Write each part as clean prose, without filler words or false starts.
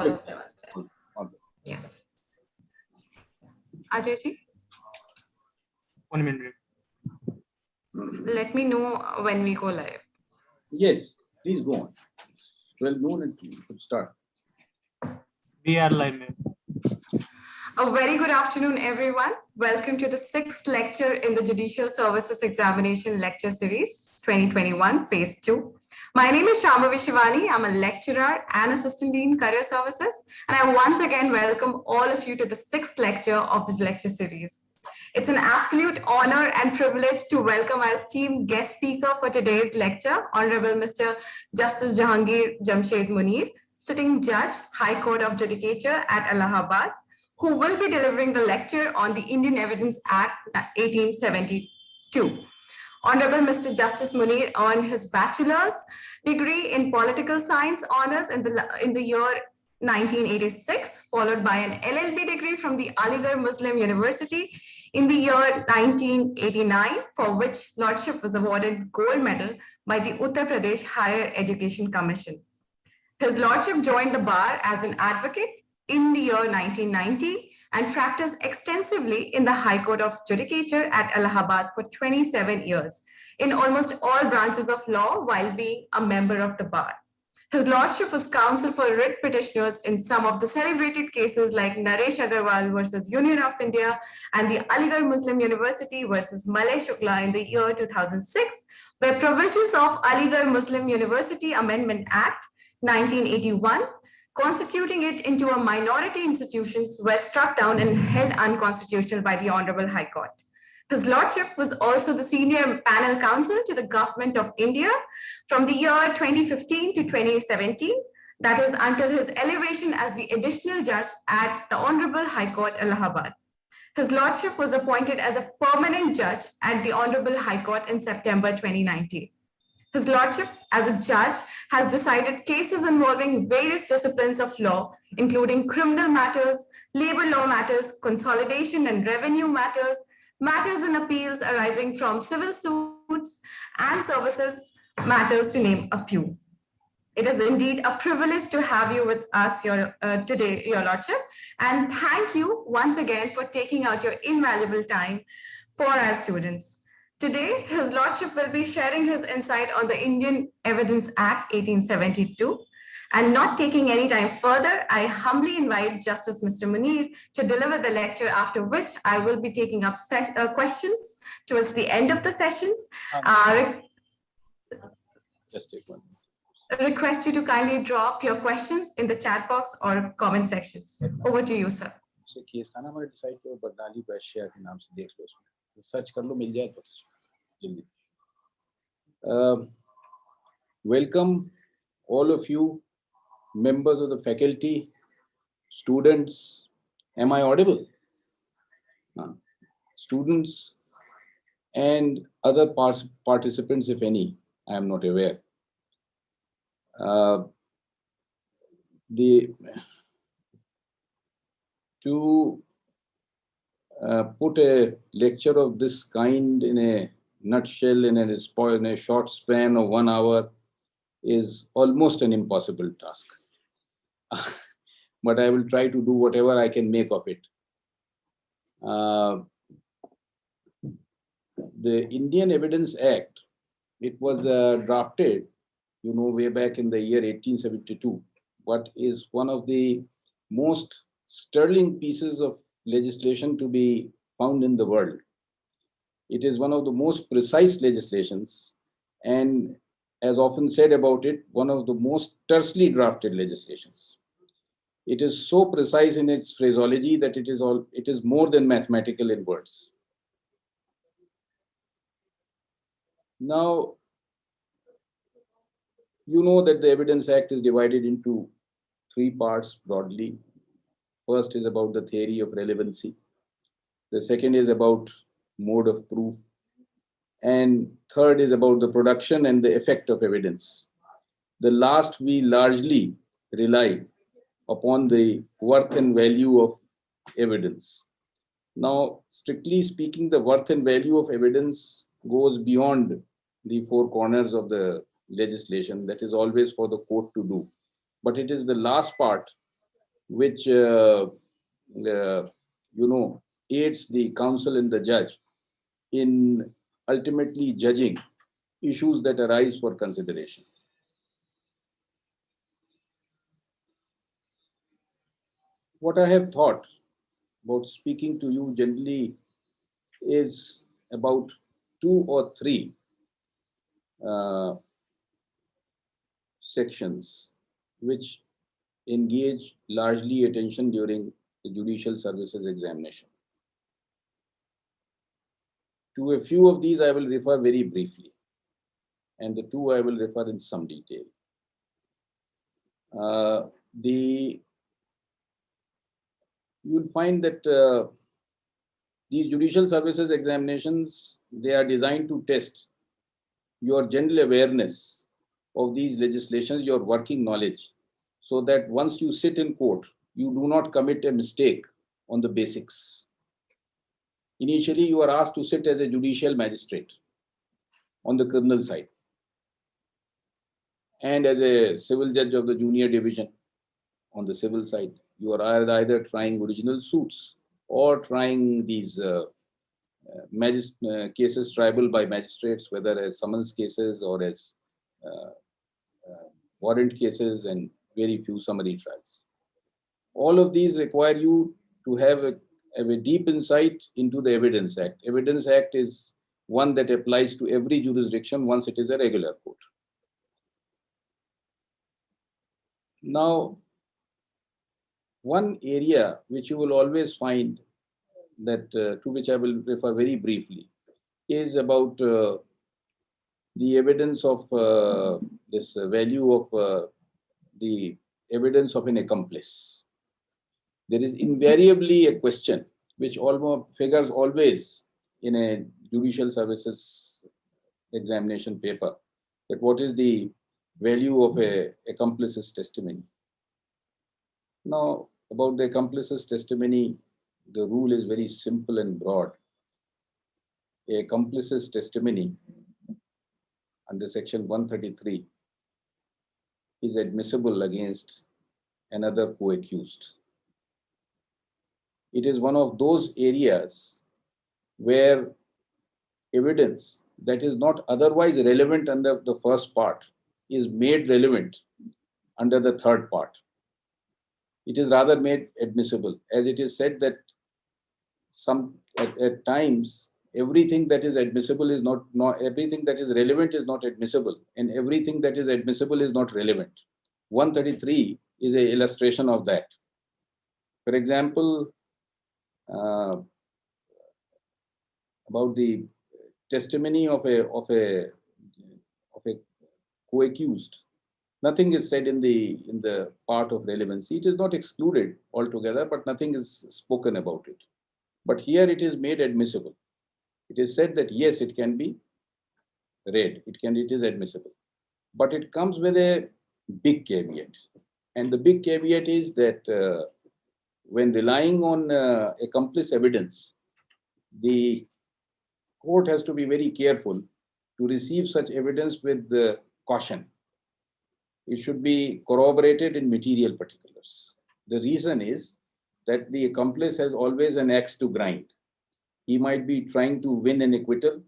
Yes. Yes. Ajay ji, 1 minute. let me know when we go live. Yes, please go on. 12 noon and we should start. We are live, ma'am. A very good afternoon, everyone. Welcome to the 6th lecture in the Judicial Services Examination Lecture Series 2021, Phase 2. My name is Shambhavi Shivani. I'm a lecturer and Assistant Dean Career Services, and I once again welcome all of you to the 6th lecture of this lecture series. It's an absolute honor and privilege to welcome our esteemed guest speaker for today's lecture, Honorable Mr. Justice Jahangir Jamshed Munir, Sitting Judge, High Court of Judicature at Allahabad, who will be delivering the lecture on the Indian Evidence Act 1872. Honorable Mr. Justice Munir earned his bachelor's degree in political science honors in the year 1986, followed by an LLB degree from the Aligarh Muslim University in the year 1989, for which Lordship was awarded gold medal by the Uttar Pradesh Higher Education Commission. His Lordship joined the bar as an advocate in the year 1990 and practiced extensively in the High Court of Judicature at Allahabad for 27 years in almost all branches of law while being a member of the bar. His Lordship was counsel for writ petitioners in some of the celebrated cases like Naresh Agarwal versus Union of India and the Aligarh Muslim University versus Malay Shukla in the year 2006, where provisions of Aligarh Muslim University Amendment Act 1981 constituting it into a minority institutions were struck down and held unconstitutional by the Honorable High Court. His Lordship was also the senior panel counsel to the Government of India from the year 2015 to 2017, that is until his elevation as the additional judge at the Honorable High Court, Allahabad. His Lordship was appointed as a permanent judge at the Honorable High Court in September 2019. His Lordship, as a judge, has decided cases involving various disciplines of law, including criminal matters, labor law matters, consolidation and revenue matters, matters and appeals arising from civil suits and services matters, to name a few. It is indeed a privilege to have you with us today, Your Lordship, and thank you once again for taking out your invaluable time for our students. Today, His Lordship will be sharing his insight on the Indian Evidence Act 1872. And not taking any time further, I humbly invite Justice Mr. Munir to deliver the lecture, after which I will be taking up questions towards the end of the sessions. Just take one. Request you to kindly drop your questions in the chat box or comment sections. Over to you, sir. से case था ना हमारे decide किया बरनाली बैशिया के नाम से देख लो उसमें सर्च कर लो मिल जाए तो जल्दी welcome all of you members of the faculty, students. Am I audible? Students and other participants, if any, I am not aware. To put a lecture of this kind in a nutshell, in a short span of 1 hour, is almost an impossible task. But I will try to do whatever I can make of it. The Indian Evidence Act, it was drafted, way back in the year 1872, but is one of the most sterling pieces of legislation to be found in the world. It is one of the most precise legislations, and as often said about it, one of the most tersely drafted legislations. It is so precise in its phraseology that it is more than mathematical in words. Now, you know that the Evidence Act is divided into 3 parts broadly. First is about the theory of relevancy. The second is about mode of proof. And third is about the production and the effect of evidence. The last, we largely rely upon the worth and value of evidence. Now, strictly speaking, the worth and value of evidence goes beyond the 4 corners of the legislation. That is always for the court to do. But it is the last part which aids the counsel and the judge in ultimately judging issues that arise for consideration. What I have thought about speaking to you generally is about 2 or 3 sections which engage largely attention during the judicial services examination. To a few of these I will refer very briefly, and the 2 I will refer in some detail. You will find that these judicial services examinations, they are designed to test your general awareness of these legislations, your working knowledge, so that once you sit in court, you do not commit a mistake on the basics. Initially, you are asked to sit as a judicial magistrate on the criminal side and as a civil judge of the junior division on the civil side. You are either trying original suits or trying these cases triable by magistrates, whether as summons cases or as warrant cases, and very few summary trials. All of these require you to have a deep insight into the Evidence Act. Evidence Act is one that applies to every jurisdiction once it is a regular court. Now, one area which you will always find that to which I will refer very briefly is about the evidence of this value of the evidence of an accomplice. There is invariably a question which almost figures always in a judicial services examination paper, that what is the value of a accomplice's testimony. Now, about the accomplice's testimony, the rule is very simple and broad. A accomplice's testimony under section 133 is admissible against another co-accused. It is one of those areas where evidence that is not otherwise relevant under the first part is made relevant under the third part. It is rather made admissible, as it is said that at times everything that is admissible is not everything that is relevant is not admissible, and everything that is admissible is not relevant. 133 is an illustration of that. For example, about the testimony of a co-accused, nothing is said in the part of relevancy. It is not excluded altogether, but nothing is spoken about it. But here it is made admissible. It is said that yes, it can be read. It is admissible, but it comes with a big caveat, and the big caveat is that when relying on accomplice evidence, the court has to be very careful to receive such evidence with caution. It should be corroborated in material particulars. The reason is that the accomplice has always an axe to grind. He might be trying to win an acquittal,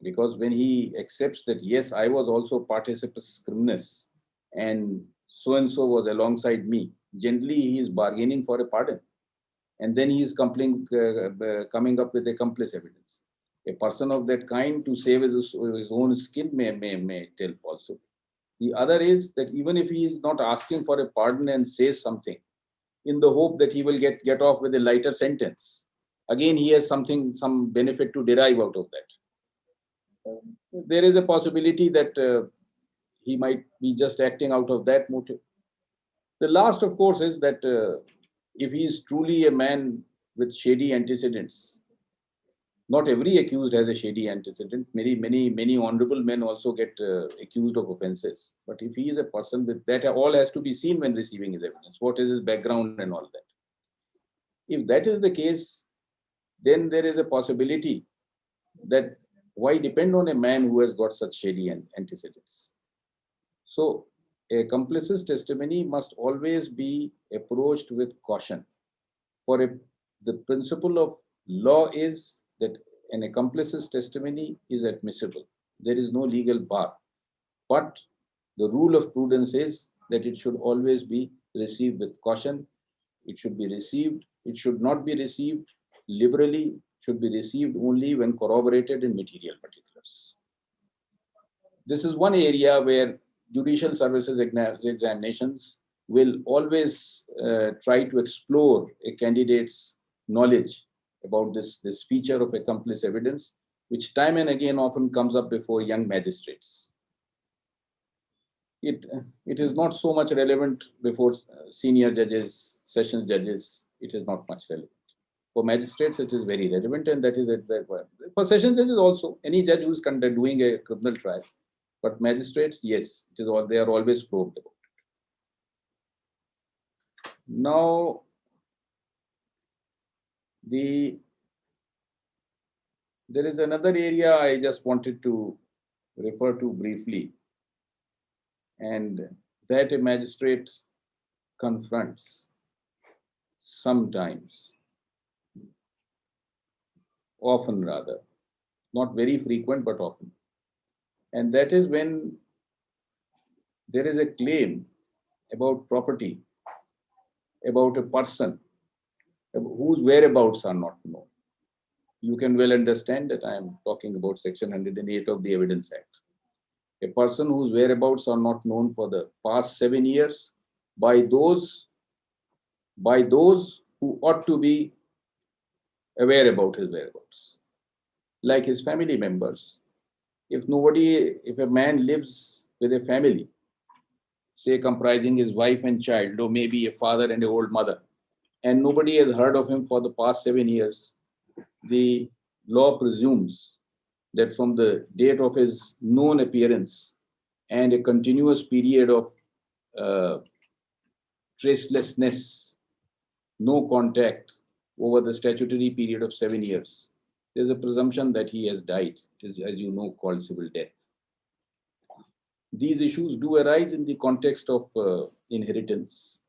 because when he accepts that, yes, I was also participus criminis and so was alongside me, generally he is bargaining for a pardon. And then he is coming up with accomplice evidence. A person of that kind, to save his own skin, may tell falsehood. The other is that even if he is not asking for a pardon and says something in the hope that he will get off with a lighter sentence, again he has some benefit to derive out of that. There is a possibility that he might be just acting out of that motive. The last, of course, is that if he is truly a man with shady antecedents, not every accused has a shady antecedent. Many honorable men also get accused of offences. But if he is a person with that, all has to be seen when receiving his evidence. What is his background and all that? If that is the case, then there is a possibility that why depend on a man who has got such shady antecedents? So, a accomplice's testimony must always be approached with caution. The principle of law is that an accomplice's testimony is admissible. There is no legal bar. But the rule of prudence is that it should always be received with caution. It should be received. It should not be received liberally, should be received only when corroborated in material particulars. This is one area where judicial services examinations will always try to explore a candidate's knowledge about this feature of accomplice evidence, which time and again often comes up before young magistrates. It is not so much relevant before senior judges, sessions judges. It is not much relevant. For magistrates, it is very relevant, and that is it. For sessions judges also, any judge who is doing a criminal trial, but magistrates, yes, it is all, they are always probed about it. Now, there is another area I just wanted to refer to briefly, and that a magistrate confronts sometimes, often rather, not very frequent, but often. And that is when there is a claim about property, about a person whose whereabouts are not known. You can well understand that I am talking about Section 108 of the Evidence Act. A person whose whereabouts are not known for the past 7 years by those who ought to be aware about his whereabouts, like his family members. If a man lives with a family, say comprising his wife and child, or maybe a father and an old mother, and nobody has heard of him for the past 7 years, the law presumes that from the date of his known appearance and a continuous period of tracelessness, no contact over the statutory period of 7 years, there's a presumption that he has died. It is, as you know, called civil death. These issues do arise in the context of inheritance,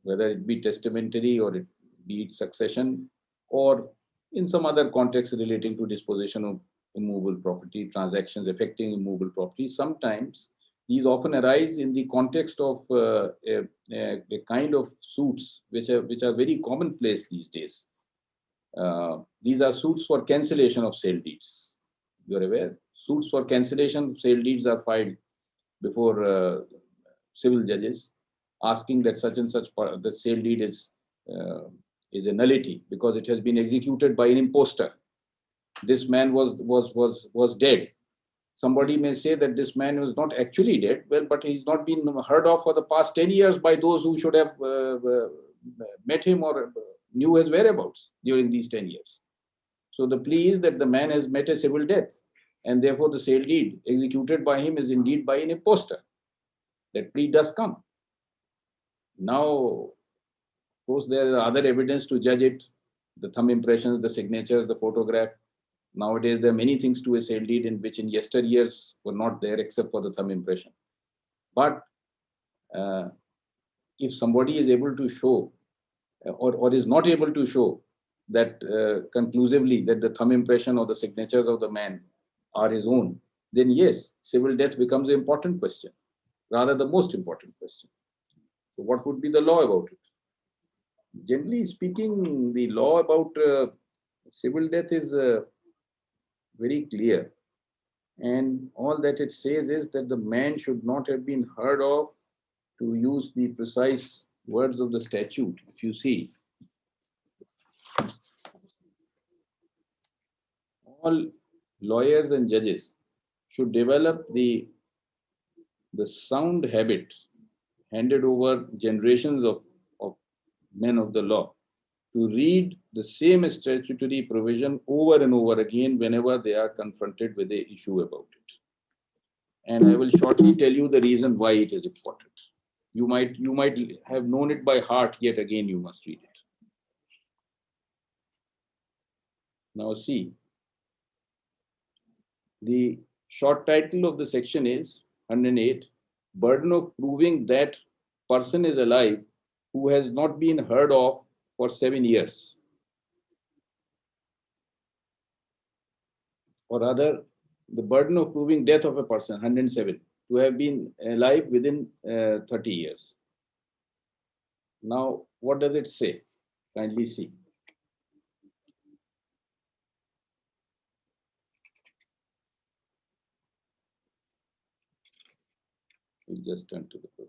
whether it be testamentary or it be it succession, or in some other context relating to disposition of immovable property, transactions affecting immovable property. Sometimes these often arise in the context of a kind of suits which are very commonplace these days. These are suits for cancellation of sale deeds. You're aware? Suits for cancellation of sale deeds are filed before civil judges, asking that such and such the sale deed is a nullity because it has been executed by an impostor. This man was dead. Somebody may say that this man was not actually dead, well, but he's not been heard of for the past 10 years by those who should have met him or knew his whereabouts during these 10 years. So the plea is that the man has met a civil death, and therefore the sale deed executed by him is indeed by an impostor. That plea does come. Now, of course, there is other evidence to judge it, the thumb impressions, the signatures, the photograph. Nowadays, there are many things to a sale deed in which in yesteryears were not there except for the thumb impression. But if somebody is able to show or is not able to show that conclusively that the thumb impression or the signatures of the man are his own, then yes, civil death becomes an important question, rather the most important question. So what would be the law about it? Generally speaking, the law about civil death is very clear. And all that it says is that the man should not have been heard of, to use the precise words of the statute. If you see, all lawyers and judges should develop the sound habit handed over generations of men of the law to read the same statutory provision over and over again whenever they are confronted with the issue about it. And I will shortly tell you the reason why it is important. You might have known it by heart, yet again you must read it. Now see, the short title of the section is 108, burden of proving that person is alive who has not been heard of for 7 years. Or rather, the burden of proving death of a person, 107, to have been alive within 30 years. Now, what does it say? Kindly see. We'll just turn to the page.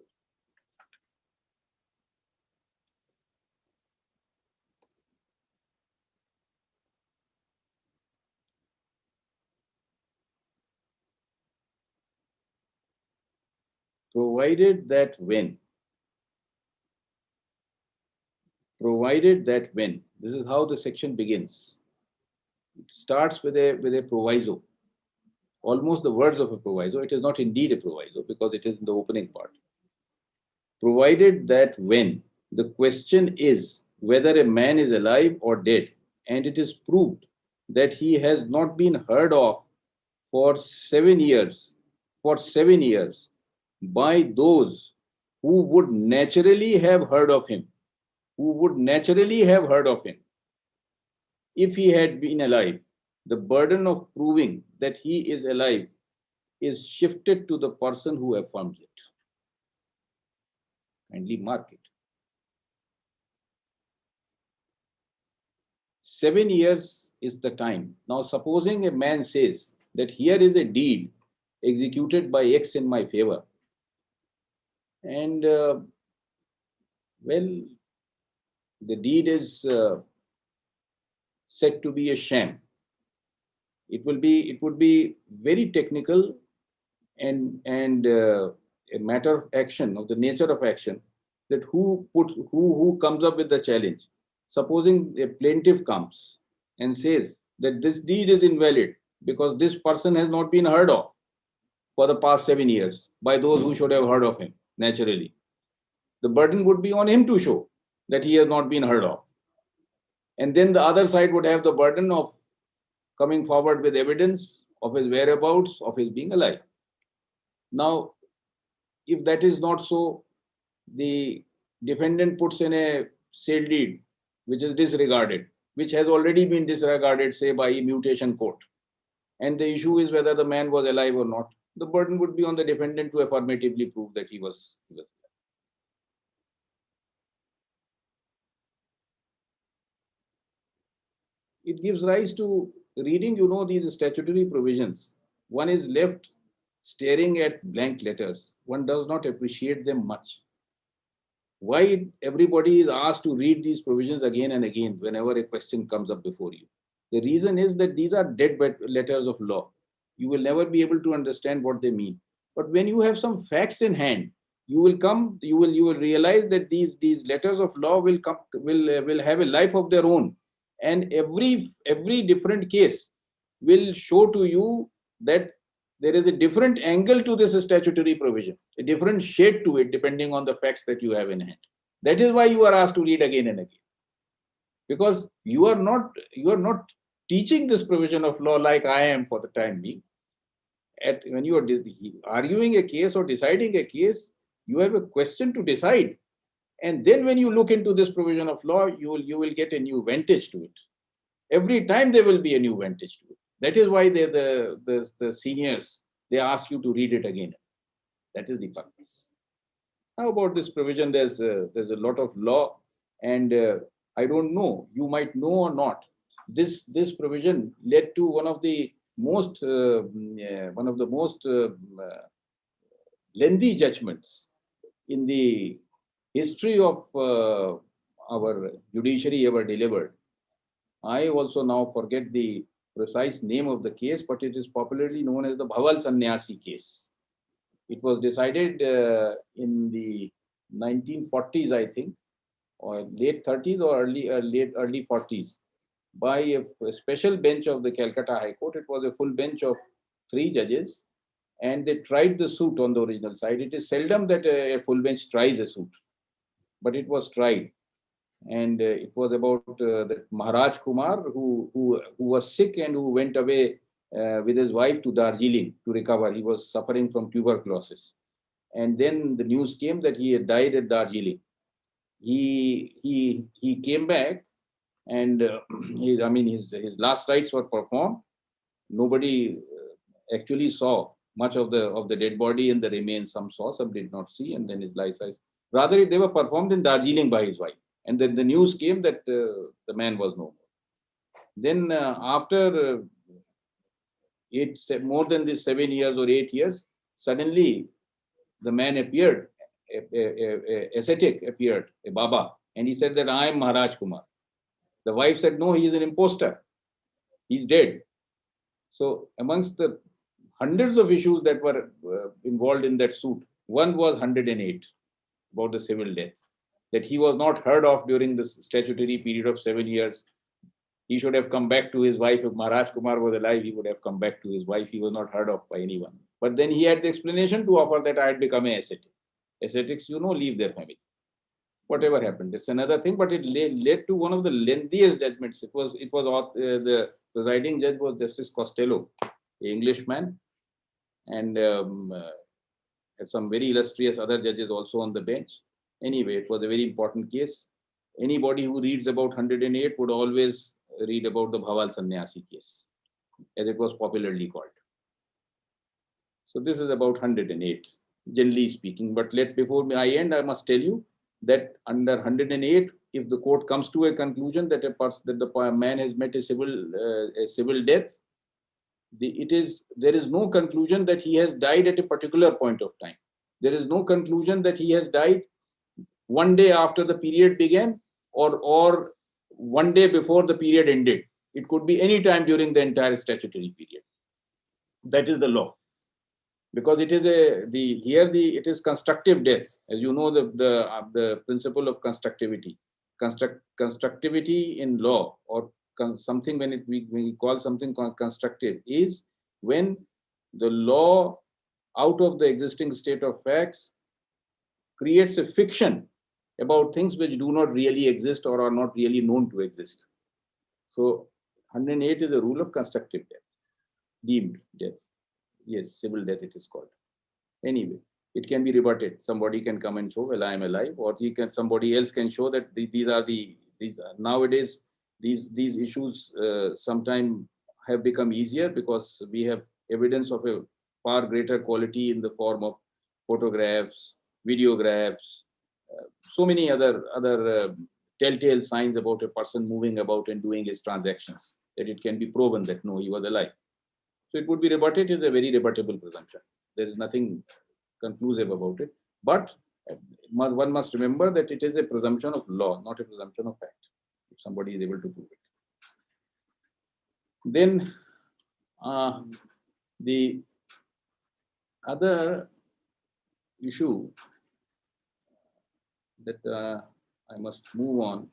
Provided that when, this is how the section begins. It starts with a proviso, almost the words of a proviso. It is not indeed a proviso because it is in the opening part. Provided that when the question is whether a man is alive or dead, and it is proved that he has not been heard of for 7 years, by those who would naturally have heard of him, if he had been alive, the burden of proving that he is alive is shifted to the person who affirms it. Kindly mark it. 7 years is the time. Now, supposing a man says that here is a deed executed by X in my favor, and well, the deed is said to be a sham. It would be very technical and a matter of action, of the nature of action, that who comes up with the challenge. Supposing a plaintiff comes and says that this deed is invalid because this person has not been heard of for the past 7 years by those who should have heard of him naturally. The burden would be on him to show that he has not been heard of. And then the other side would have the burden of coming forward with evidence of his whereabouts, of his being alive. Now, if that is not so, the defendant puts in a sale deed which is disregarded, which has already been disregarded, say, by a mutation court. And the issue is whether the man was alive or not. The burden would be on the defendant to affirmatively prove that he was alive. It gives rise to reading, these statutory provisions. One is left staring at blank letters. One does not appreciate them much. Why everybody is asked to read these provisions again and again whenever a question comes up before you? The reason is that these are dead letters of law. You will never be able to understand what they mean. But when you have some facts in hand, you will realize that these letters of law will have a life of their own. And every different case will show to you that there is a different angle to this statutory provision, a different shade to it, depending on the facts that you have in hand. That is why you are asked to read again and again, because you are not teaching this provision of law like I am for the time being. When you are arguing a case or deciding a case, you have a question to decide, and then when you look into this provision of law, you will get a new vantage to it. Every time there will be a new vantage to it. That is why the seniors, they ask you to read it again. That is the purpose. How about this provision? There's a lot of law, and I don't know, you might know or not. This provision led to one of the most lengthy judgments in the history of our judiciary ever delivered. I also now forget the precise name of the case, but it is popularly known as the Bhaval Sannyasi case. It was decided in the 1940s, I think, or late 30s or early 40s, by a special bench of the Calcutta High Court. It was a full bench of 3 judges, and they tried the suit on the original side. It is seldom that a full bench tries a suit, but it was tried. And it was about that Maharaj Kumar, who was sick and who went away with his wife to Darjeeling to recover. He was suffering from tuberculosis. And then the news came that he had died at Darjeeling. He came back, and his last rites were performed. Nobody actually saw much of the dead body and the remains. Some saw, some did not see, and then his last rites. Rather, they were performed in Darjeeling by his wife. And then the news came that the man was no more. Then after more than this 7 years or 8 years, suddenly the man appeared, a ascetic appeared, a Baba, and he said that I am Maharaj Kumar. The wife said, no, he is an imposter. He's dead. So amongst the hundreds of issues that were involved in that suit, one was 108 about the civil death, that he was not heard of during the statutory period of 7 years. He should have come back to his wife. If Maharaj Kumar was alive, he would have come back to his wife. He was not heard of by anyone. But then he had the explanation to offer that I had become an ascetic. Ascetics, leave their family. Whatever happened, it's another thing. But it led to one of the lengthiest judgments. The presiding judge was Justice Costello, an Englishman, and had some very illustrious other judges also on the bench. Anyway, it was a very important case. Anybody who reads about 108 would always read about the Bhaval Sannyasi case, as it was popularly called. So this is about 108, generally speaking. But before I end, I must tell you that under 108, if the court comes to a conclusion that the man has met a civil death, there is no conclusion that he has died at a particular point of time. There is no conclusion that he has died one day after the period began or one day before the period ended. It could be any time during the entire statutory period. That is the law. Because it is it is constructive death. As you know, the principle of constructivity. Constructivity in law, or something when we call something constructive, is when the law, out of the existing state of facts, creates a fiction about things which do not really exist or are not really known to exist. So 108 is a rule of constructive death, deemed death. Yes, civil death it is called. Anyway, it can be rebutted. Somebody can come and show, well, I am alive, or somebody else can show that nowadays these issues sometimes have become easier because we have evidence of a far greater quality in the form of photographs, videographs, so many other telltale signs about a person moving about and doing his transactions, that it can be proven that no, he was alive. So it would be rebutted. It is a very rebuttable presumption. There is nothing conclusive about it. But one must remember that it is a presumption of law, not a presumption of fact, if somebody is able to prove it. Then the other issue that I must move on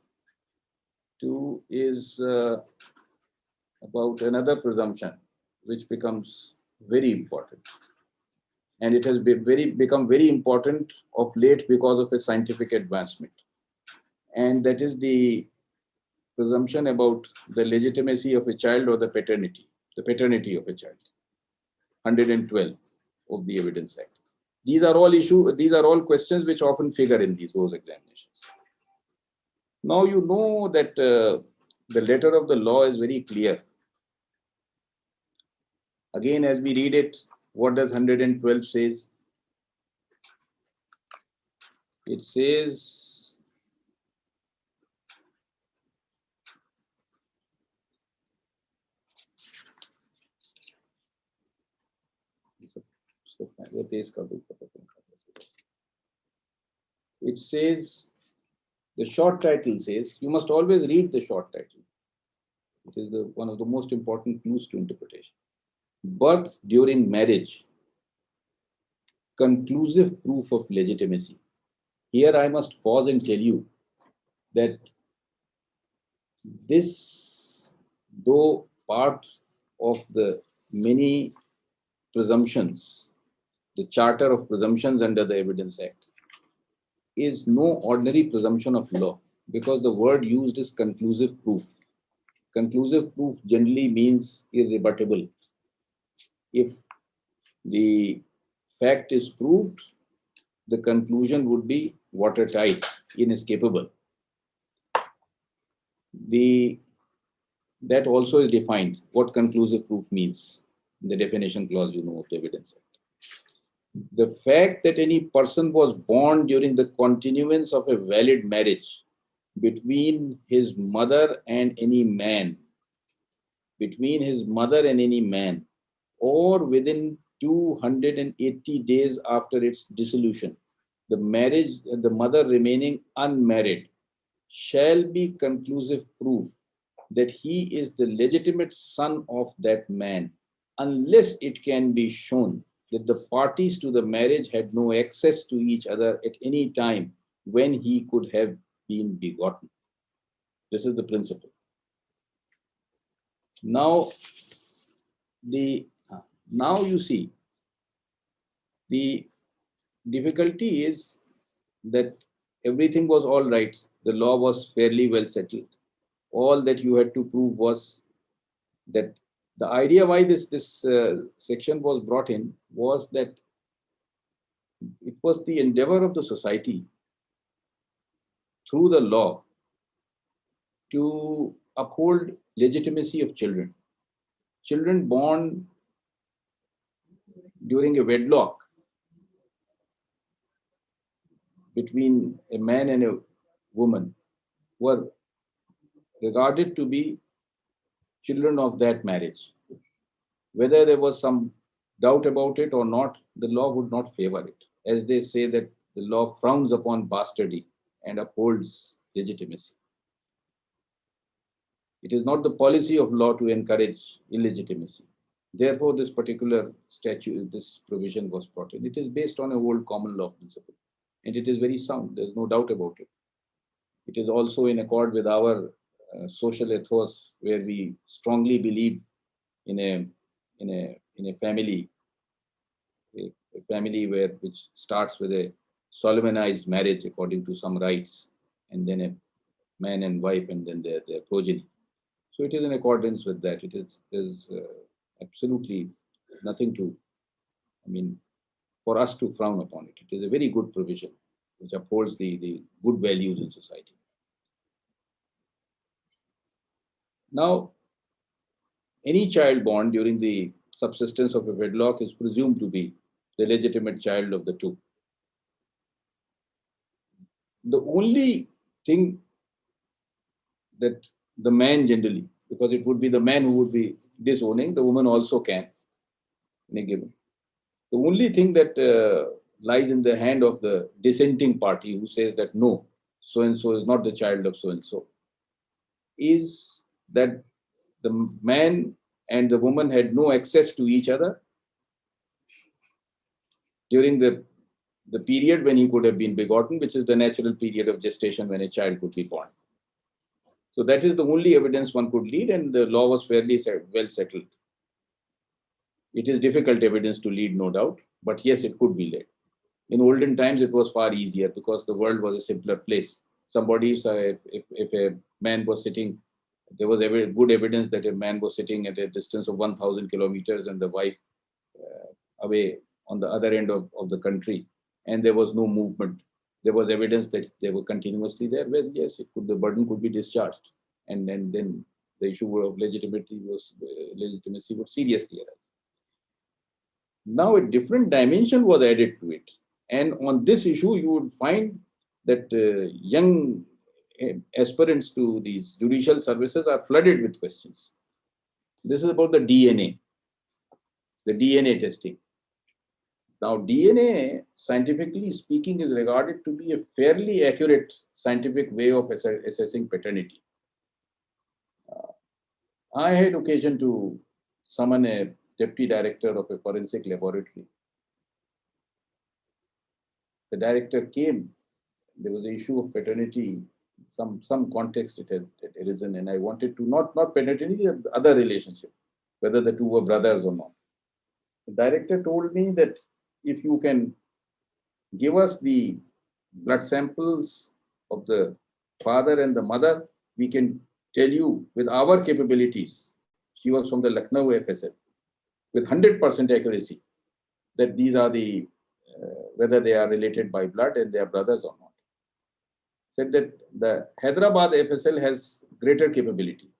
to is about another presumption which becomes very important. And it has become very important of late because of a scientific advancement. And that is the presumption about the legitimacy of a child or the paternity of a child. 112 of the Evidence Act. These are all questions which often figure in those examinations. Now you know that the letter of the law is very clear. Again, as we read it, what does 112 says? It says, the short title says, you must always read the short title. It is one of the most important clues to interpretation. Birth during marriage, conclusive proof of legitimacy. Here I must pause and tell you that this, though part of the many presumptions, the charter of presumptions under the Evidence Act, is no ordinary presumption of law, because the word used is conclusive proof. Conclusive proof generally means irrebuttable. If the fact is proved, the conclusion would be watertight, inescapable. That also is defined, what conclusive proof means. The definition clause, of the Evidence Act. The fact that any person was born during the continuance of a valid marriage between his mother and any man, or within 280 days after its dissolution, the mother remaining unmarried, shall be conclusive proof that he is the legitimate son of that man, unless it can be shown that the parties to the marriage had no access to each other at any time when he could have been begotten. This is the principle. Now, you see, the difficulty is that everything was all right. The law was fairly well settled. All that you had to prove was that the idea why this section was brought in was that it was the endeavor of the society through the law to uphold legitimacy of children. Children born during a wedlock between a man and a woman were regarded to be children of that marriage. Whether there was some doubt about it or not, the law would not favor it. As they say that the law frowns upon bastardy and upholds legitimacy. It is not the policy of law to encourage illegitimacy. Therefore, this particular statute, this provision was brought in. It is based on a old common law principle, and it is very sound. There's no doubt about it. It is also in accord with our social ethos, where we strongly believe in a family, which starts with a solemnized marriage according to some rites, and then a man and wife, and then their progeny. So it is in accordance with that. There's absolutely nothing to, for us to frown upon it. It is a very good provision which upholds the good values in society. Now, any child born during the subsistence of a wedlock is presumed to be the legitimate child of the two. The only thing that the man generally, because it would be the man who would be disowning, the woman also can in a given. The only thing that lies in the hand of the dissenting party who says that no, so-and-so is not the child of so-and-so, is that the man and the woman had no access to each other during the period when he could have been begotten, which is the natural period of gestation when a child could be born. So that is the only evidence one could lead, and the law was fairly well settled. It is difficult evidence to lead, no doubt, but yes, it could be led. In olden times, it was far easier because the world was a simpler place. Somebody, if a man was sitting, there was good evidence that a man was sitting at a distance of 1,000 kilometers and the wife away on the other end of the country, and there was no movement. There was evidence that they were continuously there. Well, yes, the burden could be discharged, and then the issue of legitimacy would seriously arise. Now, a different dimension was added to it, and on this issue, you would find that young aspirants to these judicial services are flooded with questions. This is about the DNA testing. Now, DNA, scientifically speaking, is regarded to be a fairly accurate scientific way of assessing paternity. I had occasion to summon a deputy director of a forensic laboratory. The director came. There was an issue of paternity, some context it had arisen, and I wanted to not paternity, the other relationship, whether the two were brothers or not. The director told me that if you can give us the blood samples of the father and the mother, we can tell you with our capabilities, she was from the Lucknow FSL, with 100% accuracy, that these are the whether they are related by blood and they are brothers or not. Said that the Hyderabad FSL has greater capability.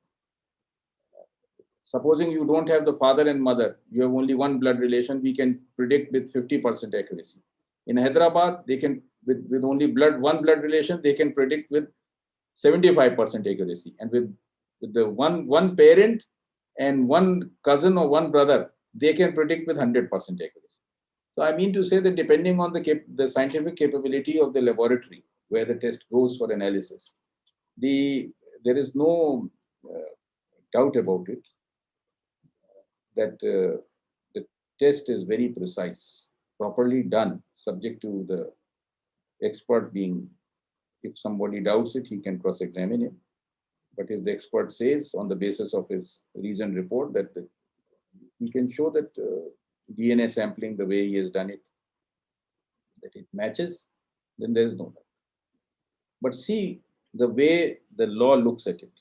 Supposing you don't have the father and mother, you have only one blood relation, we can predict with 50% accuracy. In Hyderabad, they can, with only one blood relation, they can predict with 75% accuracy. And with the one parent and one cousin or one brother, they can predict with 100% accuracy. So I mean to say that depending on the scientific capability of the laboratory where the test goes for analysis, there is no doubt about it that the test is very precise, properly done, subject to the expert being, if somebody doubts it, he can cross-examine him. But if the expert says on the basis of his reasoned report that he can show that DNA sampling, the way he has done it, that it matches, then there is no doubt. But see the way the law looks at it.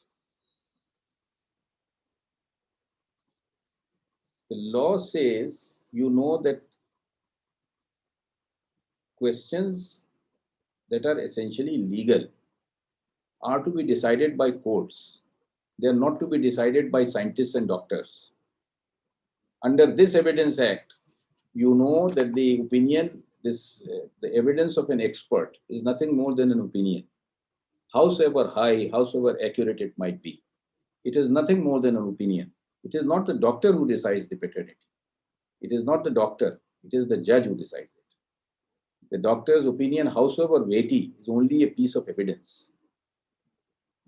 The law says, you know, that questions that are essentially legal are to be decided by courts. They are not to be decided by scientists and doctors. Under this Evidence Act, you know that the opinion, the evidence of an expert is nothing more than an opinion. Howsoever high, howsoever accurate it might be, it is nothing more than an opinion. It is not the doctor who decides the paternity. It is not the doctor, it is the judge who decides it. The doctor's opinion, howsoever weighty, is only a piece of evidence.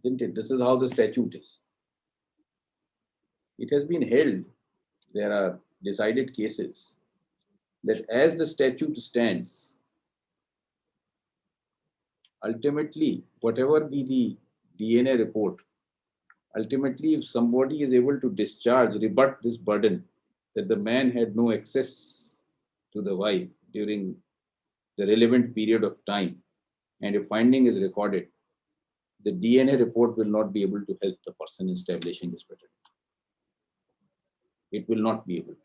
Isn't it? This is how the statute is. It has been held, there are decided cases, that as the statute stands, ultimately, whatever be the DNA report, ultimately, if somebody is able to rebut this burden that the man had no access to the wife during the relevant period of time, and a finding is recorded, the DNA report will not be able to help the person establishing his paternity. It will not be able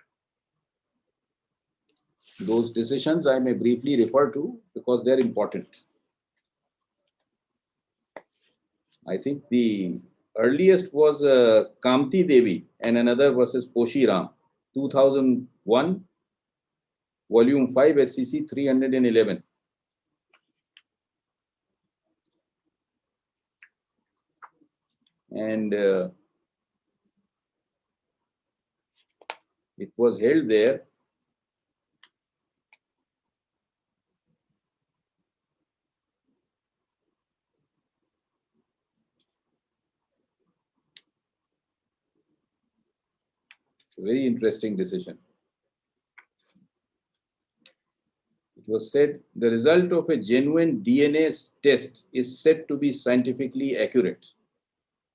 to. Those decisions I may briefly refer to because they're important. I think the earliest was Kamti Devi and another versus Poshi Ram, 2001, volume 5, SCC 311. And it was held there. It's a very interesting decision. It was said the result of a genuine DNA test is said to be scientifically accurate.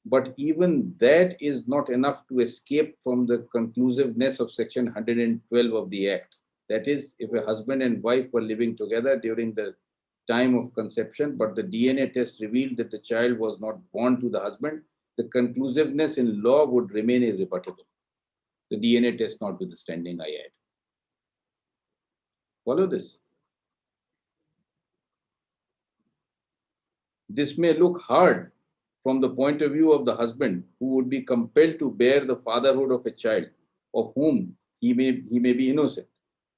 But even that is not enough to escape from the conclusiveness of Section 112 of the Act. That is, if a husband and wife were living together during the time of conception, but the DNA test revealed that the child was not born to the husband, the conclusiveness in law would remain irrebuttable. The DNA test notwithstanding, I add. Follow this. This may look hard from the point of view of the husband, who would be compelled to bear the fatherhood of a child of whom he may be innocent.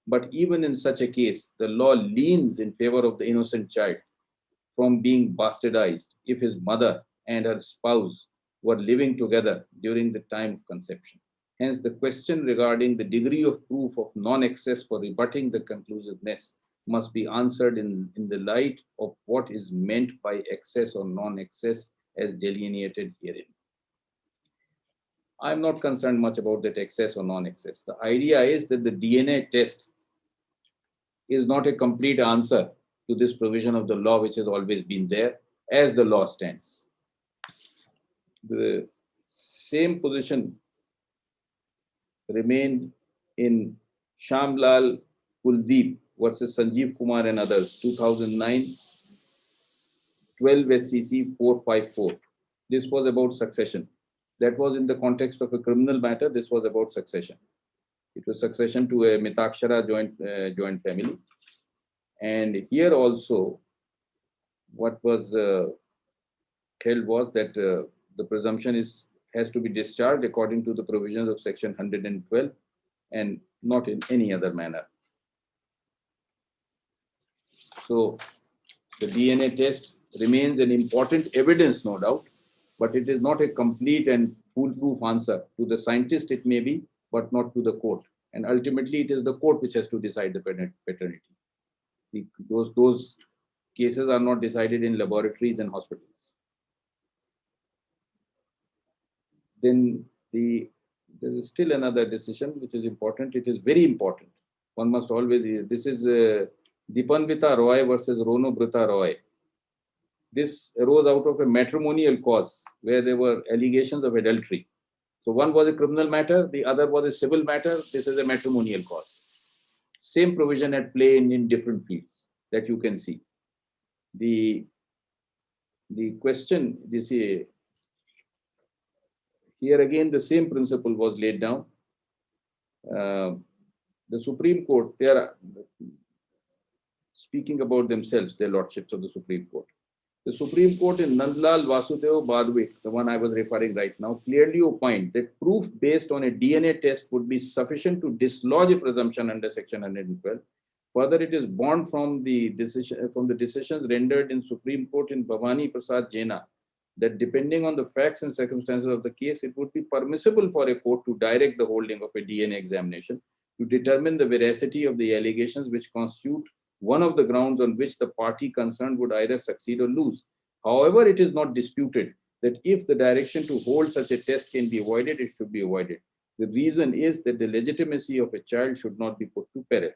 But even in such a case, the law leans in favor of the innocent child from being bastardized if his mother and her spouse were living together during the time of conception. Hence, the question regarding the degree of proof of non-excess for rebutting the conclusiveness must be answered in the light of what is meant by excess or non-excess as delineated herein. I'm not concerned much about that excess or non-excess. The idea is that the DNA test is not a complete answer to this provision of the law, which has always been there as the law stands. The same position remained in Shamlal Kuldeep versus Sanjeev Kumar and others, 2009, 12 SCC 454. This was about succession. That was in the context of a criminal matter. This was about succession. It was succession to a Mitakshara joint family. And here also, what was held was that the presumption has to be discharged according to the provisions of section 112 and not in any other manner. So the DNA test remains an important evidence, no doubt, but it is not a complete and foolproof answer. To the scientist, it may be, but not to the court. And ultimately, it is the court which has to decide the paternity. Those cases are not decided in laboratories and hospitals. Then there is still another decision which is important. It is very important. One must always, this is Dipanvita Roy versus Rono Brita Roy. This arose out of a matrimonial cause where there were allegations of adultery. So one was a criminal matter, the other was a civil matter. This is a matrimonial cause. Same provision at play in different fields that you can see. The question, here again, the same principle was laid down. The Supreme Court, they are speaking about themselves, their lordships of the Supreme Court. The Supreme Court in Nandlal Vasudeva Badwe, the one I was referring right now, clearly opined that proof based on a DNA test would be sufficient to dislodge a presumption under Section 112. Further, it is borne from the decisions rendered in Supreme Court in Bhavani Prasad Jaina that depending on the facts and circumstances of the case, it would be permissible for a court to direct the holding of a DNA examination to determine the veracity of the allegations which constitute one of the grounds on which the party concerned would either succeed or lose. However, it is not disputed that if the direction to hold such a test can be avoided, it should be avoided. The reason is that the legitimacy of a child should not be put to peril.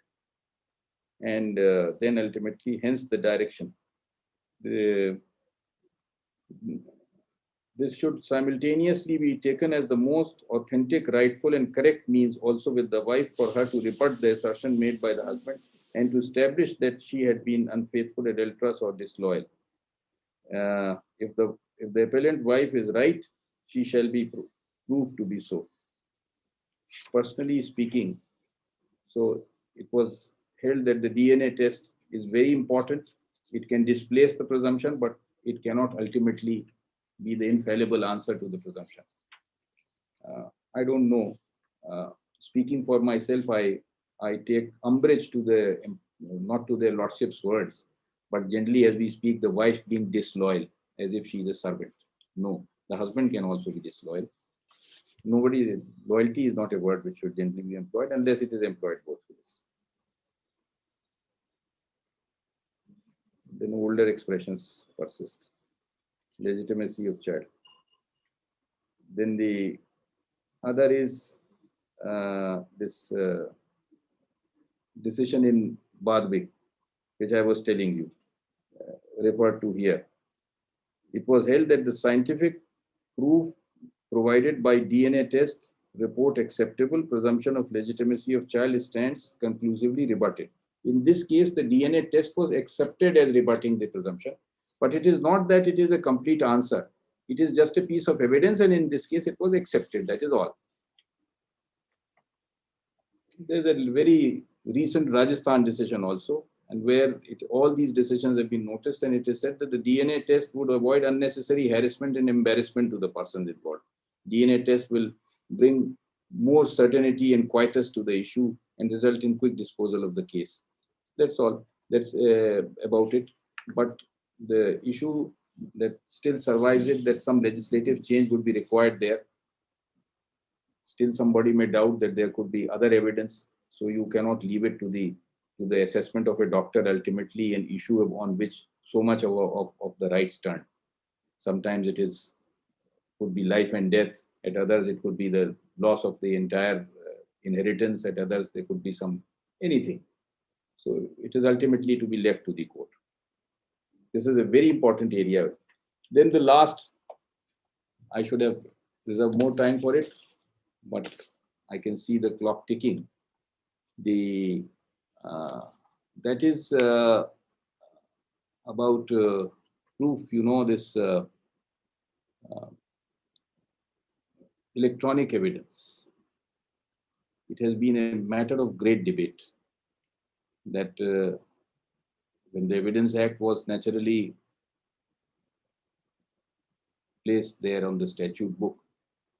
And then ultimately, hence the direction. This should simultaneously be taken as the most authentic, rightful, and correct means also with the wife for her to rebut the assertion made by the husband and to establish that she had been unfaithful, adulterous, or disloyal. If the appellant wife is right, she shall be proved to be so. Personally speaking, so it was held that the DNA test is very important. It can displace the presumption, but it cannot ultimately be the infallible answer to the presumption. I don't know. Speaking for myself, I take umbrage to not to their lordship's words, but generally as we speak, the wife being disloyal, as if she is a servant. No, the husband can also be disloyal. Loyalty is not a word which should generally be employed unless it is employed both ways. Then older expressions persist. Legitimacy of child. Then the other is this decision in Badwig, which I was telling you, referred to here. It was held that the scientific proof provided by DNA test report acceptable, presumption of legitimacy of child stands conclusively rebutted. In this case, the DNA test was accepted as rebutting the presumption, but it is not that it is a complete answer. It is just a piece of evidence, and in this case, it was accepted. That is all. There's a very recent Rajasthan decision also, and where all these decisions have been noticed, and it is said that the DNA test would avoid unnecessary harassment and embarrassment to the persons involved. DNA test will bring more certainty and quietus to the issue and result in quick disposal of the case. That's all. That's about it. But the issue that still survives it, that some legislative change would be required there. Still somebody may doubt that there could be other evidence. So you cannot leave it to the assessment of a doctor ultimately, an issue on which so much of the rights turn. Sometimes it could be life and death. At others, it could be the loss of the entire inheritance. At others, there could be anything. So it is ultimately to be left to the court. This is a very important area. Then the last, I should have reserved more time for it, but I can see the clock ticking. That is about proof, this electronic evidence. It has been a matter of great debate that when the Evidence Act was naturally placed there on the statute book,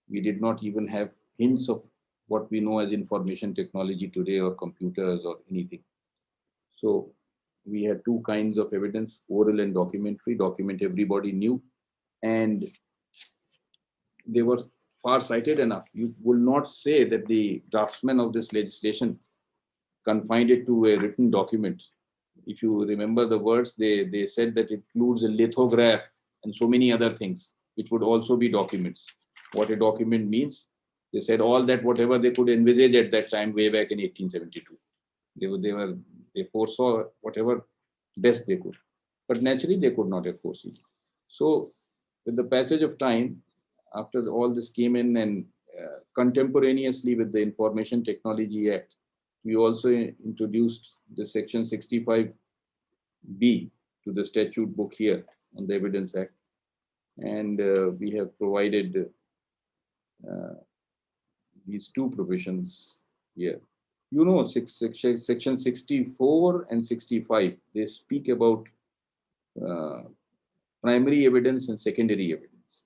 we did not even have hints of what we know as information technology today or computers or anything. So we had two kinds of evidence, oral and documentary. Document everybody knew, and they were far-sighted enough. You will not say that the draftsman of this legislation confined it to a written document. If you remember the words, they said that it includes a lithograph and so many other things, which would also be documents. What a document means, they said all that whatever they could envisage at that time, way back in 1872. They foresaw whatever best they could, but naturally they could not have foreseen. So with the passage of time, after all this came in, and contemporaneously with the Information Technology Act, we also introduced the section 65B to the statute book here on the Evidence Act. And we have provided these two provisions here. You know, section 64 and 65, they speak about primary evidence and secondary evidence.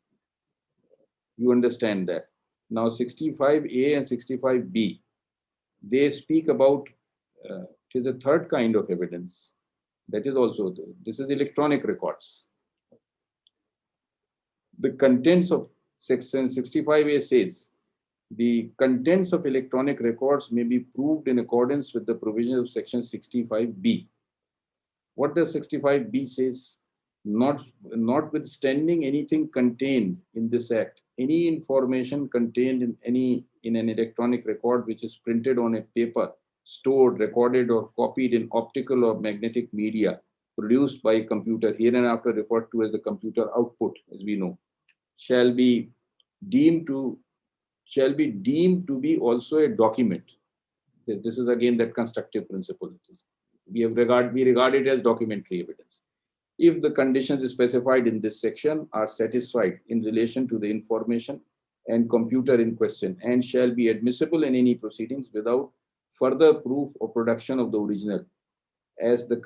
You understand that. Now 65A and 65B, they speak about, it is a third kind of evidence. That is also, this is electronic records. The contents of section 65A says, the contents of electronic records may be proved in accordance with the provisions of section 65B. What does 65B says? Notwithstanding anything contained in this act, any information contained in an electronic record which is printed on a paper, stored, recorded, or copied in optical or magnetic media produced by a computer, hereinafter referred to as the computer output, as we know, shall be deemed to be also a document. This is again that constructive principle. We regard it as documentary evidence, if the conditions specified in this section are satisfied in relation to the information and computer in question, and shall be admissible in any proceedings without further proof or production of the original, as the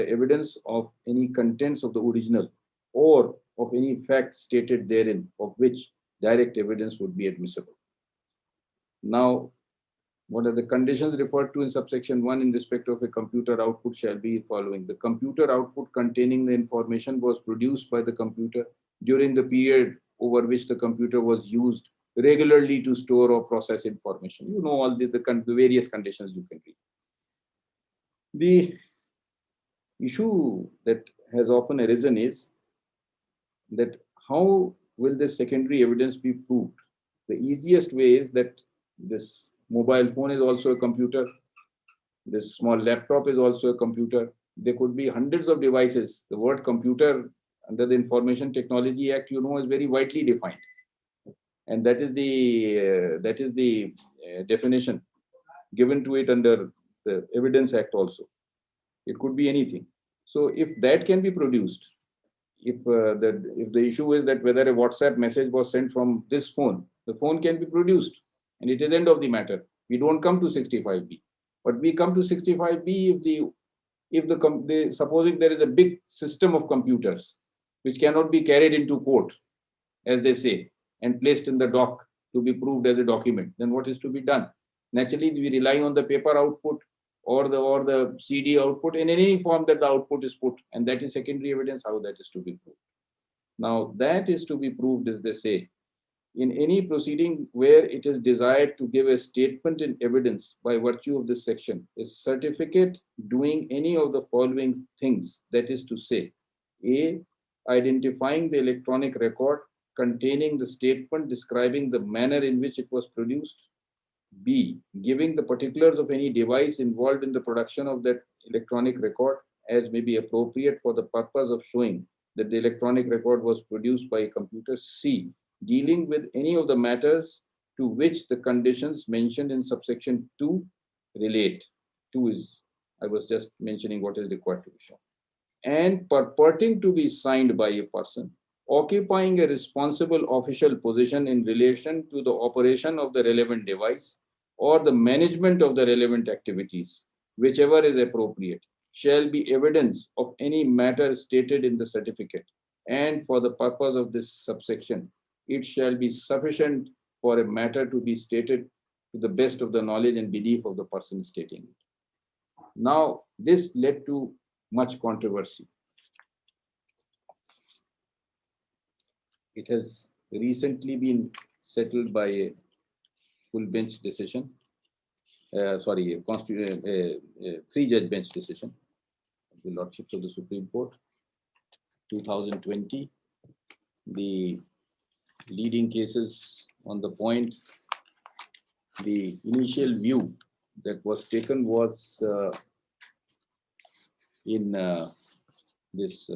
evidence of any contents of the original, or of any fact stated therein, of which direct evidence would be admissible. Now, what are the conditions referred to in subsection 1 in respect of a computer output shall be following? The computer output containing the information was produced by the computer during the period over which the computer was used regularly to store or process information. You know all the various conditions you can read. The issue that has often arisen is that how will this secondary evidence be proved? The easiest way is that this mobile phone is also a computer. This small laptop is also a computer. There could be hundreds of devices. The word computer under the Information Technology Act, you know, is very widely defined. And that is the definition given to it under the Evidence Act also. It could be anything. So if that can be produced, if the issue is that whether a WhatsApp message was sent from this phone, the phone can be produced, and it is end of the matter. We don't come to 65B, but we come to 65B if supposing there is a big system of computers which cannot be carried into court, as they say, and placed in the dock to be proved as a document, then what is to be done? Naturally, we rely on the paper output or the CD output in any form that the output is put, and that is secondary evidence, how that is to be proved. Now, that is to be proved, as they say, in any proceeding where it is desired to give a statement in evidence by virtue of this section, a certificate doing any of the following things, that is to say, A, identifying the electronic record containing the statement describing the manner in which it was produced, B, giving the particulars of any device involved in the production of that electronic record as may be appropriate for the purpose of showing that the electronic record was produced by a computer, C, dealing with any of the matters to which the conditions mentioned in subsection 2 relate. 2 is, I was just mentioning what is required to be shown. And purporting to be signed by a person occupying a responsible official position in relation to the operation of the relevant device or the management of the relevant activities, whichever is appropriate, shall be evidence of any matter stated in the certificate, and for the purpose of this subsection, it shall be sufficient for a matter to be stated to the best of the knowledge and belief of the person stating it. Now, this led to much controversy. It has recently been settled by a full bench decision, a three-judge bench decision, the Lordships of the Supreme Court, 2020. The leading cases on the point, the initial view that was taken was in this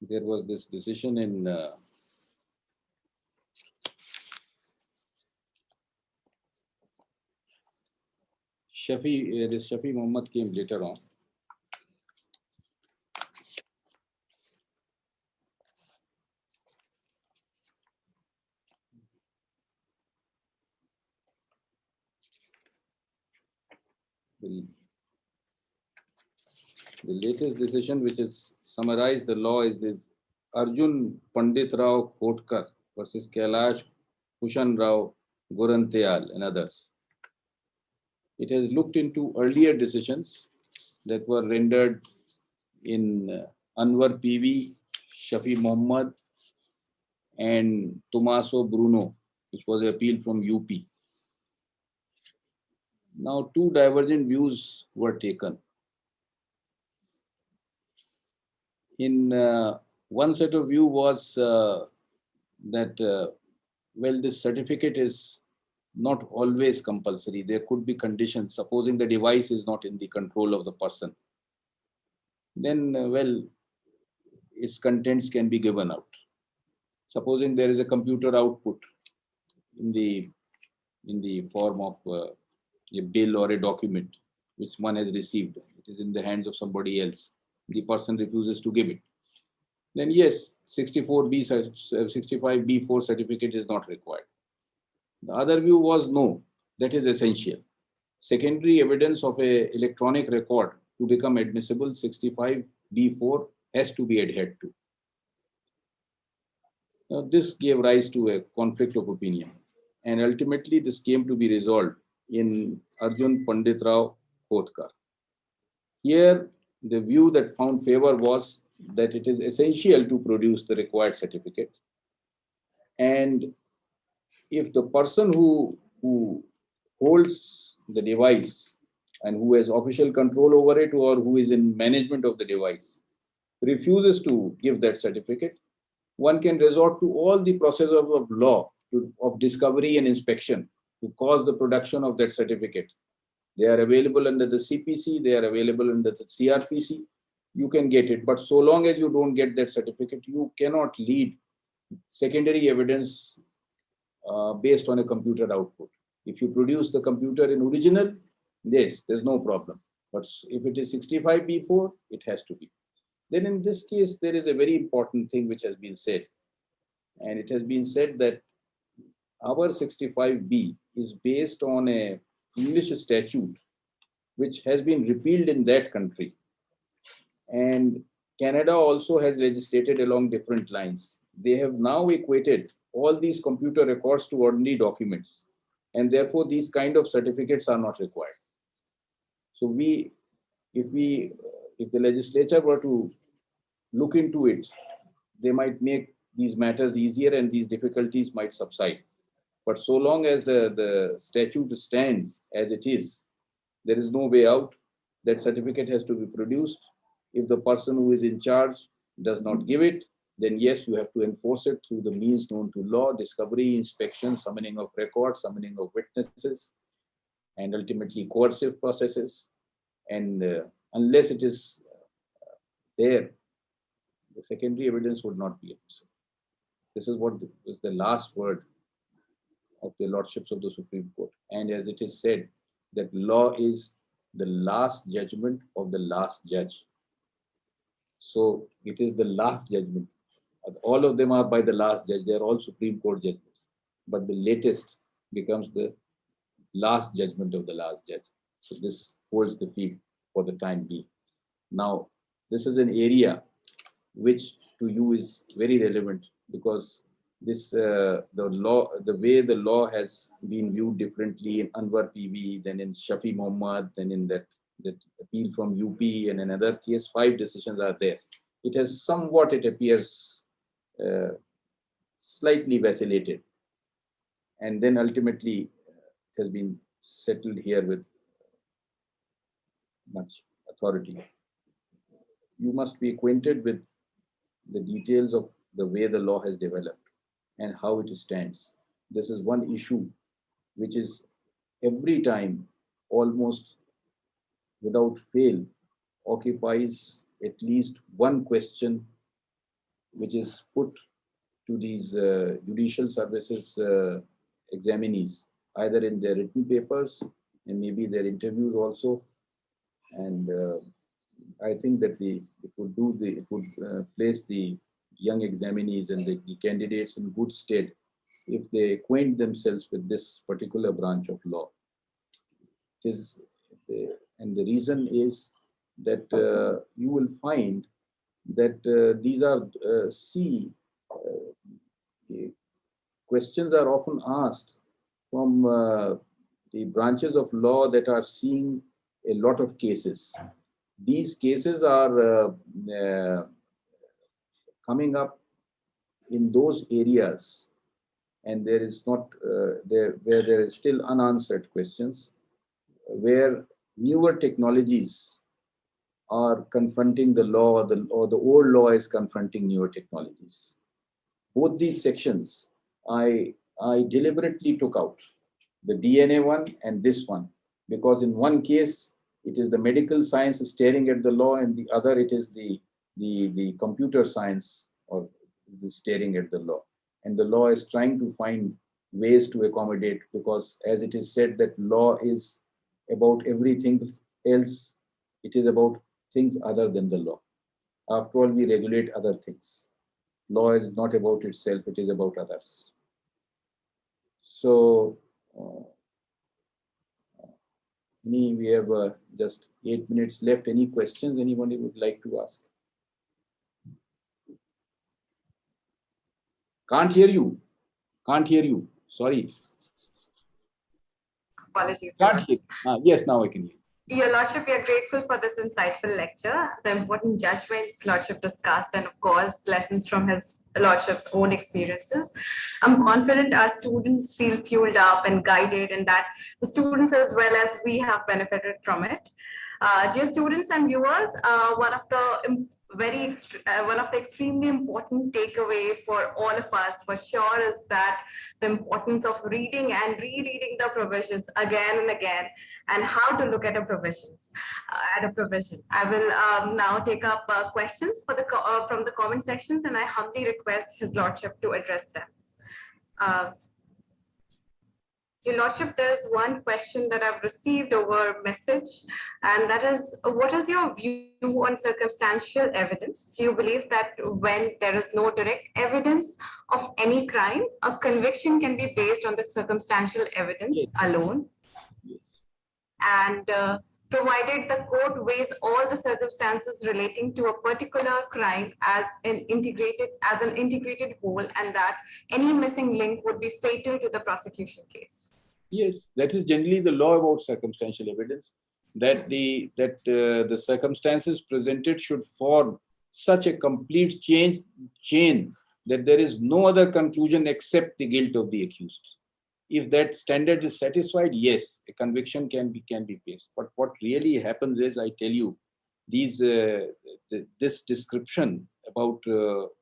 there was this decision in this Shafi Muhammad came later on. The latest decision, which is summarized the law, is this Arjun Pandit Rao Khotkar versus Kailash Kushan Rao Guranteyal and others. It has looked into earlier decisions that were rendered in Anwar PV, Shafi Muhammad, and Tommaso Bruno, which was an appeal from UP. Now, two divergent views were taken. In one set of view was that, well, this certificate is not always compulsory. There could be conditions, supposing the device is not in the control of the person. Then, well, its contents can be given out. Supposing there is a computer output in the form of a bill or a document which one has received, it is in the hands of somebody else, the person refuses to give it, then yes, 65B4 certificate is not required. The other view was no, that is essential. Secondary evidence of an electronic record to become admissible, 65B4 has to be adhered to. Now, this gave rise to a conflict of opinion, and ultimately this came to be resolved in Arjun Pandit Rao Khotkar. Here, the view that found favor was that it is essential to produce the required certificate, and if the person who holds the device and who has official control over it, or who is in management of the device, refuses to give that certificate, one can resort to all the processes of law of discovery and inspection to cause the production of that certificate. They are available under the CPC, they are available under the CRPC. You can get it, but so long as you don't get that certificate, you cannot lead secondary evidence based on a computer output. If you produce the computer in original, yes, there's no problem. But if it is 65B4, it has to be. Then in this case, there is a very important thing which has been said. And it has been said that our 65B is based on an English statute which has been repealed in that country. And Canada also has legislated along different lines. They have now equated all these computer records to ordinary documents. And therefore, these kind of certificates are not required. So if the legislature were to look into it, they might make these matters easier and these difficulties might subside. But so long as the statute stands as it is, there is no way out. That certificate has to be produced. If the person who is in charge does not give it, then yes, you have to enforce it through the means known to law, discovery, inspection, summoning of records, summoning of witnesses. and ultimately coercive processes. And unless it is there, the secondary evidence would not be admissible. This is what was the last word of the Lordships of the Supreme Court. And as it is said, that law is the last judgment of the last judge. So it is the last judgment. All of them are by the last judge. They are all Supreme Court judgments. But the latest becomes the last judgment of the last judge. So this holds the field for the time being. Now, this is an area which to you is very relevant, because this the way the law has been viewed differently in Anwar PV, then in Shafi Mohammad, then in that appeal from UP, and another case, 5 decisions are there. It has somewhat, it appears, slightly vacillated, and then ultimately it has been settled here with much authority. You must be acquainted with the details of the way the law has developed and how it stands. This is one issue which is every time, almost without fail, occupies at least one question which is put to these judicial services examinees, either in their written papers and maybe their interviews also. And I think that it would place the young examinees and the candidates in good stead if they acquaint themselves with this particular branch of law. And the reason is that you will find that these are questions are often asked from the branches of law that are seeing a lot of cases. These cases are coming up in those areas, and there is not where there is still unanswered questions, where newer technologies are confronting the law, or the old law is confronting newer technologies. Both these sections I deliberately took out, the DNA one and this one, because in one case it is the medical science staring at the law, and the other it is the computer science or staring at the law. And the law is trying to find ways to accommodate, because as it is said that law is about everything else, it is about things other than the law. After all, we regulate other things. Law is not about itself, it is about others. So, we have just 8 minutes left. Any questions anybody would like to ask? Can't hear you. Can't hear you. Sorry. Apologies. Yes, now I can hear. Your Lordship, we are grateful for this insightful lecture, the important judgments Lordship discussed, and of course, lessons from his Lordship's own experiences. I'm confident our students feel fueled up and guided, and that the students as well as we have benefited from it. Dear students and viewers, one of the extremely important takeaway for all of us for sure is that the importance of reading and rereading the provisions again and again, and how to look at a provision. I will now take up questions for from the comment sections, and I humbly request His Lordship to address them. Your Lordship, there is one question that I've received over message, and that is, what is your view on circumstantial evidence? Do you believe that when there is no direct evidence of any crime, a conviction can be based on the circumstantial evidence alone? Yes. And provided the court weighs all the circumstances relating to a particular crime as an integrated whole, and that any missing link would be fatal to the prosecution case. Yes, that is generally the law about circumstantial evidence, that the circumstances presented should form such a complete chain that there is no other conclusion except the guilt of the accused. If that standard is satisfied, yes, a conviction can be based. But what really happens is, I tell you, this description about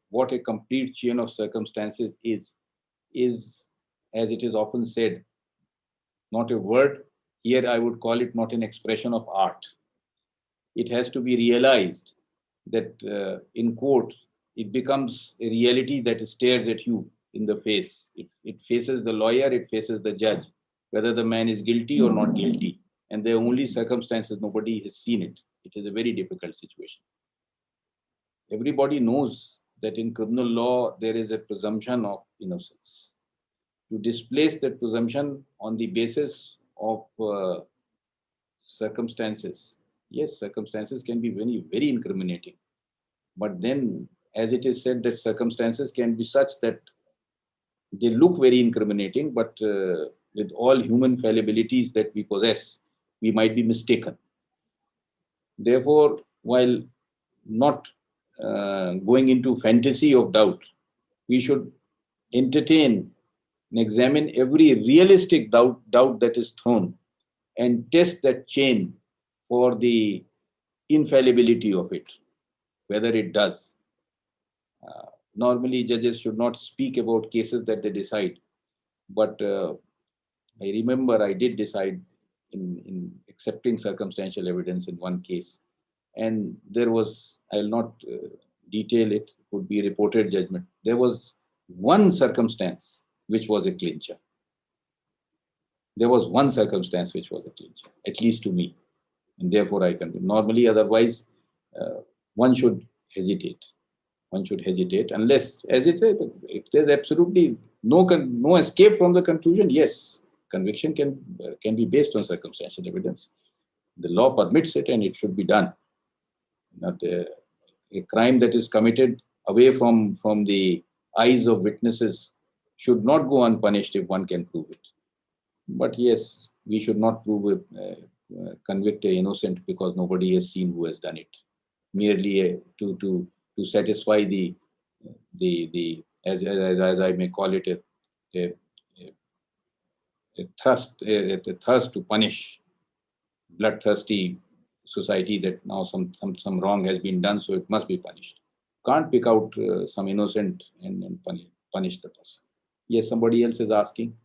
what a complete chain of circumstances is, as it is often said, not a word, here I would call it not an expression of art. It has to be realized that in court, it becomes a reality that stares at you in the face. It faces the lawyer, it faces the judge, whether the man is guilty or not guilty. And the only circumstances, nobody has seen it. It is a very difficult situation. Everybody knows that in criminal law, there is a presumption of innocence. To displace that presumption on the basis of circumstances, yes, circumstances can be very, very incriminating. But then, as it is said, that circumstances can be such that they look very incriminating, but with all human fallibilities that we possess, we might be mistaken. Therefore, while not going into fantasy of doubt, we should entertain and examine every realistic doubt that is thrown and test that chain for the infallibility of it, whether it does. Normally, judges should not speak about cases that they decide, but I remember I did decide in accepting circumstantial evidence in one case, and there was, I'll not detail it, it would be reported judgment. There was one circumstance which was a clincher. There was one circumstance which was a clincher, at least to me, and therefore I can. Normally, otherwise, one should hesitate. One should hesitate unless, as it says, if there's absolutely no escape from the conclusion, yes, conviction can be based on circumstantial evidence. The law permits it, and it should be done. Not a crime that is committed away from the eyes of witnesses should not go unpunished if one can prove it. But yes, we should not convict an innocent because nobody has seen who has done it. Merely to satisfy the as I may call it a thirst to punish, bloodthirsty society that now some wrong has been done, so it must be punished. Can't pick out some innocent and punish the person. Yes, somebody else is asking.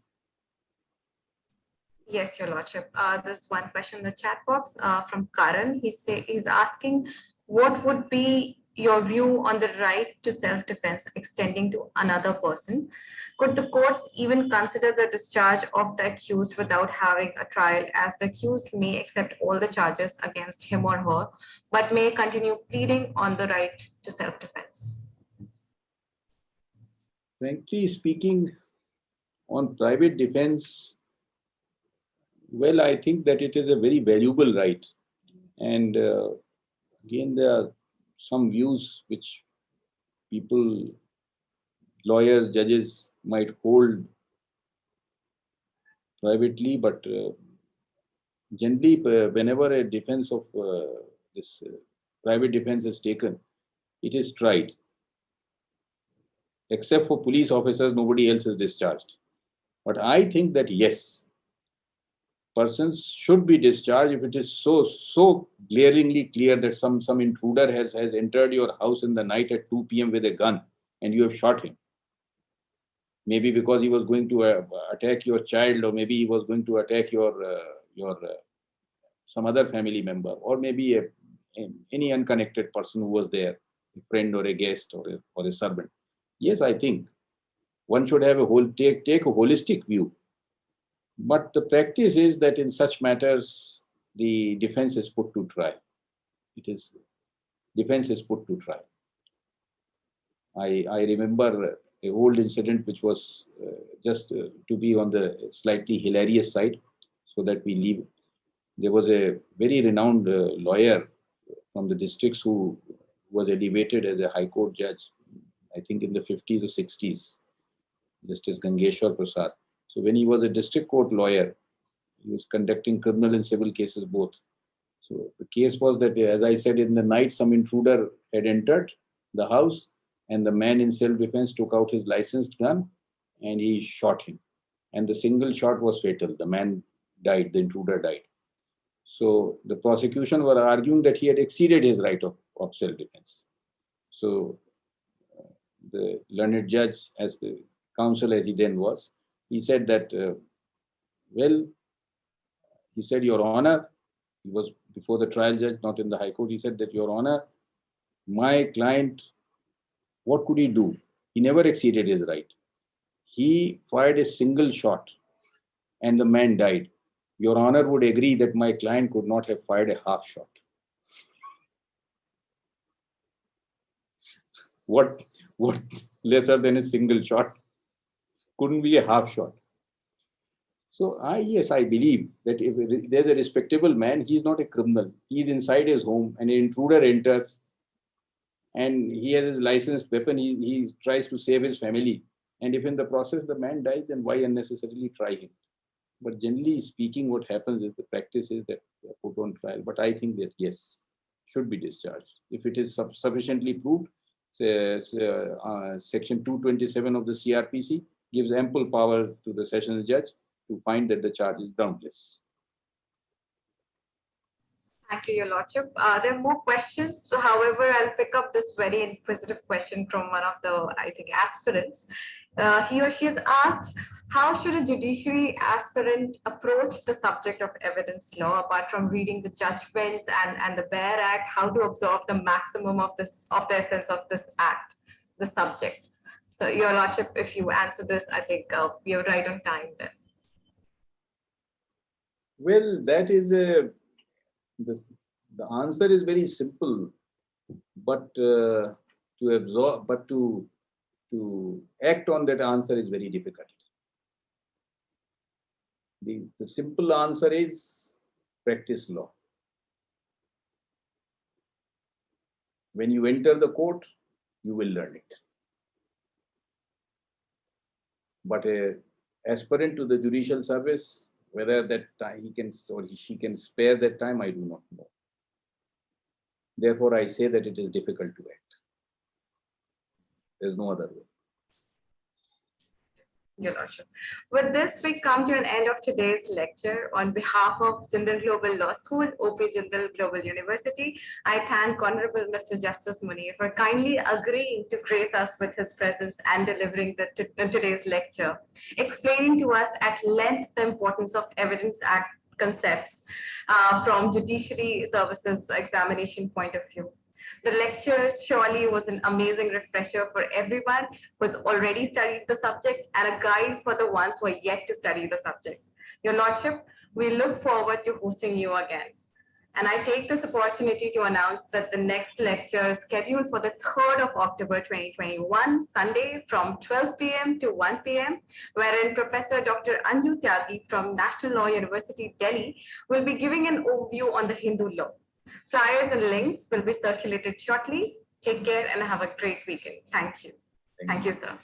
Yes, Your Lordship. There's one question in the chat box from Karan. He's asking, what would be your view on the right to self-defense extending to another person? Could the courts even consider the discharge of the accused without having a trial, as the accused may accept all the charges against him or her, but may continue pleading on the right to self-defense? Frankly speaking, on private defense, well, I think that it is a very valuable right. And again, there are some views which people, lawyers, judges might hold privately, but generally, whenever a defense of this private defense is taken, it is tried. Except for police officers, nobody else is discharged. But I think that yes, persons should be discharged if it is so glaringly clear that some intruder has entered your house in the night at 2 p.m. with a gun and you have shot him. Maybe because he was going to attack your child, or maybe he was going to attack your some other family member, or maybe any unconnected person who was there, a friend or a guest or a servant. Yes, I think one should have take a holistic view. But the practice is that in such matters, the defense is put to trial. Defense is put to trial. I remember an old incident which was just to be on the slightly hilarious side, so that we leave. There was a very renowned lawyer from the districts who was elevated as a high court judge, I think in the 50s or 60s, Justice Gangeshwar Prasad. So when he was a district court lawyer, he was conducting criminal and civil cases both. So the case was that, as I said, in the night, some intruder had entered the house, and the man in self-defense took out his licensed gun and he shot him. And the single shot was fatal. The man died, the intruder died. So the prosecution were arguing that he had exceeded his right of self-defense. So the learned judge, as the counsel as he then was, he said that, well, He said, Your Honor, he was before the trial judge, not in the High Court. He said that, Your Honor, my client, what could he do? He never exceeded his right. He fired a single shot and the man died. Your Honor would agree that my client could not have fired a half shot. What lesser than a single shot? Couldn't be a half shot. So yes, I believe that if there's a respectable man, he's not a criminal. He's inside his home and an intruder enters and he has his licensed weapon. He tries to save his family. And if in the process the man dies, then why unnecessarily try him? But generally speaking, what happens is the practice is that they are put on trial. But I think that yes, should be discharged. If it is sufficiently proved, Section 227 of the CRPC gives ample power to the sessions judge to find that the charge is groundless. Thank you, Your Lordship. There are more questions. So, however, I'll pick up this very inquisitive question from one of the, I think, aspirants. He or she has asked, how should a judiciary aspirant approach the subject of evidence law, apart from reading the judgments and the Bare Act, how to absorb the maximum of the essence of this act, the subject? So, Your Lordship, if you answer this, I think you're right on time then. Well, that is the answer is very simple, but to absorb, but to act on that answer is very difficult. The simple answer is practice law. When you enter the court, you will learn it. But an aspirant to the judicial service, whether that time he can or she can spare that time, I do not know. Therefore, I say that it is difficult to act. There's no other way. Your Lordship. With this, we come to an end of today's lecture. On behalf of Jindal Global Law School, OP Jindal Global University, I thank Honorable Mr. Justice Munir for kindly agreeing to grace us with his presence and delivering today's lecture, explaining to us at length the importance of Evidence Act concepts from judiciary services examination point of view. The lecture surely was an amazing refresher for everyone who has already studied the subject and a guide for the ones who are yet to study the subject. Your Lordship, we look forward to hosting you again. And I take this opportunity to announce that the next lecture is scheduled for the 3rd of October 2021, Sunday from 12 p.m. to 1 p.m., wherein Professor Dr. Anju Tyagi from National Law University, Delhi, will be giving an overview on the Hindu law. Flyers and links will be circulated shortly. Take care and have a great weekend. Thank you. Thank you, sir.